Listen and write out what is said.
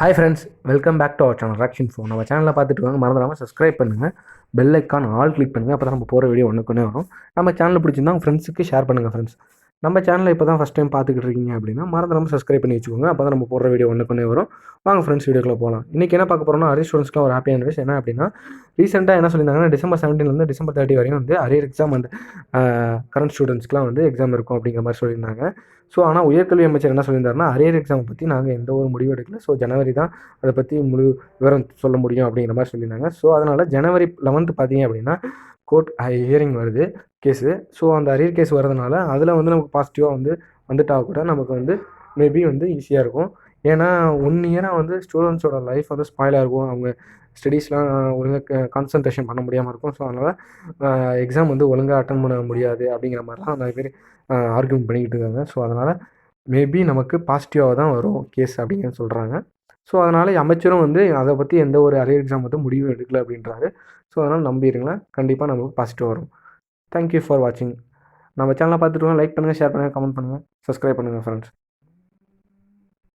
Hi friends, welcome back to our channel Rakshin phone. நம்ம சேனலில் பார்த்துட்டு வாங்க, மறந்துடாமல் சப்ஸ்கிரைப் பண்ணுங்கள், பெல் ஐக்கான் ஆல் கிளிக் பண்ணுங்கள். அப்போ தான் நம்ம போகிற வீடியோ ஒன்றுக்குன்னே வரும். நம்ம சேனல் பிடிச்சிருந்தா உங்கள் ஃப்ரெண்ட்ஸுக்கு ஷேர் பண்ணுங்கள். ஃப்ரெண்ட்ஸ், நம்ம சேனலில் இப்போ தான் ஃபஸ்ட் டைம் பார்த்துக்கிட்டு இருக்கீங்க அப்படின்னா மறந்துடாமல் சப்ஸ்கிரைப் பண்ணி வச்சுக்கோங்க. அப்போ தான் நம்ம போடுற வீடியோ ஒன்றுக்குன்னே வரும். வாங்க ஃப்ரெண்ட்ஸ், வீடியோக்குள்ள போகலாம். இன்றைக்கி என்ன பார்க்க போகிறோம்னா, அரியர் ஸ்டூடெண்ட்ஸ்க்குலாம் ஒரு ஹாப்பியான நியூஸ். என்ன அப்படின்னா, ரீசெண்டாக என்ன சொல்லியிருந்தாங்கன்னா, டிசம்பர் 17 டிசம்பர் 30 வரையும் வந்து அரியர் எக்ஸாம் அண்ட் கரண்ட் ஸ்டூடெண்ட்ஸ்க்குலாம் வந்து எக்ஸாம் இருக்கும் அப்படிங்கிற மாதிரி சொல்லியிருந்தாங்க. ஸோ ஆனால் உயர்கல்வி அமைச்சர் என்ன சொல்லியிருந்தாருன்னா, அரியர் எக்ஸாமை பற்றி நாங்கள் எந்த ஒரு முடிவு எடுக்கல. ஸோ ஜனவரி தான் அதை பற்றி முழு விவரம் சொல்ல முடியும் அப்படிங்கிற மாதிரி சொல்லியிருந்தாங்க. ஸோ அதனால் ஜனவரி 11 பார்த்தீங்க அப்படின்னா கோர்ட் ஹியரிங் வருது, கேஸு. ஸோ அந்த அரியர் கேஸ் வரதுனால அதில் வந்து நமக்கு பாசிட்டிவாக வந்து வந்துட்டால் கூட நமக்கு வந்து மேபி வந்து ஈஸியாக இருக்கும். ஏன்னா 1 இயராக வந்து ஸ்டூடெண்ட்ஸோட லைஃப் வந்து ஸ்பாயிலாக இருக்கும். அவங்க ஸ்டடீஸ்லாம் ஒழுங்காக கான்சன்ட்ரேஷன் பண்ண முடியாமல் இருக்கும். ஸோ அதனால் எக்ஸாம் வந்து ஒழுங்காக அட்டன் பண்ண முடியாது அப்படிங்கிற மாதிரிலாம் நிறைய பேர் ஆர்கியூமெண்ட் பண்ணிக்கிட்டு இருக்காங்க. ஸோ அதனால் மேபி நமக்கு பாசிட்டிவாக தான் வரும் கேஸ் அப்படிங்கிறது சொல்கிறாங்க. ஸோ அதனால் அமைச்சரும் வந்து அதை பற்றி எந்த ஒரு அரியர் எக்ஸாம் வந்து முடிவும் எடுக்கல அப்படின்றாரு. ஸோ அதனால் நம்பிடுங்களேன், கண்டிப்பாக நமக்கு பாசிட்டிவ் வரும். தேங்க்யூ ஃபார் வாட்சிங். நம்ம சேனலை பார்த்துட்டு லைக் பண்ணுங்கள், ஷேர் பண்ணுங்கள், கமெண்ட் பண்ணுங்கள், சப்ஸ்கிரைப் பண்ணுங்கள் ஃப்ரெண்ட்ஸ்.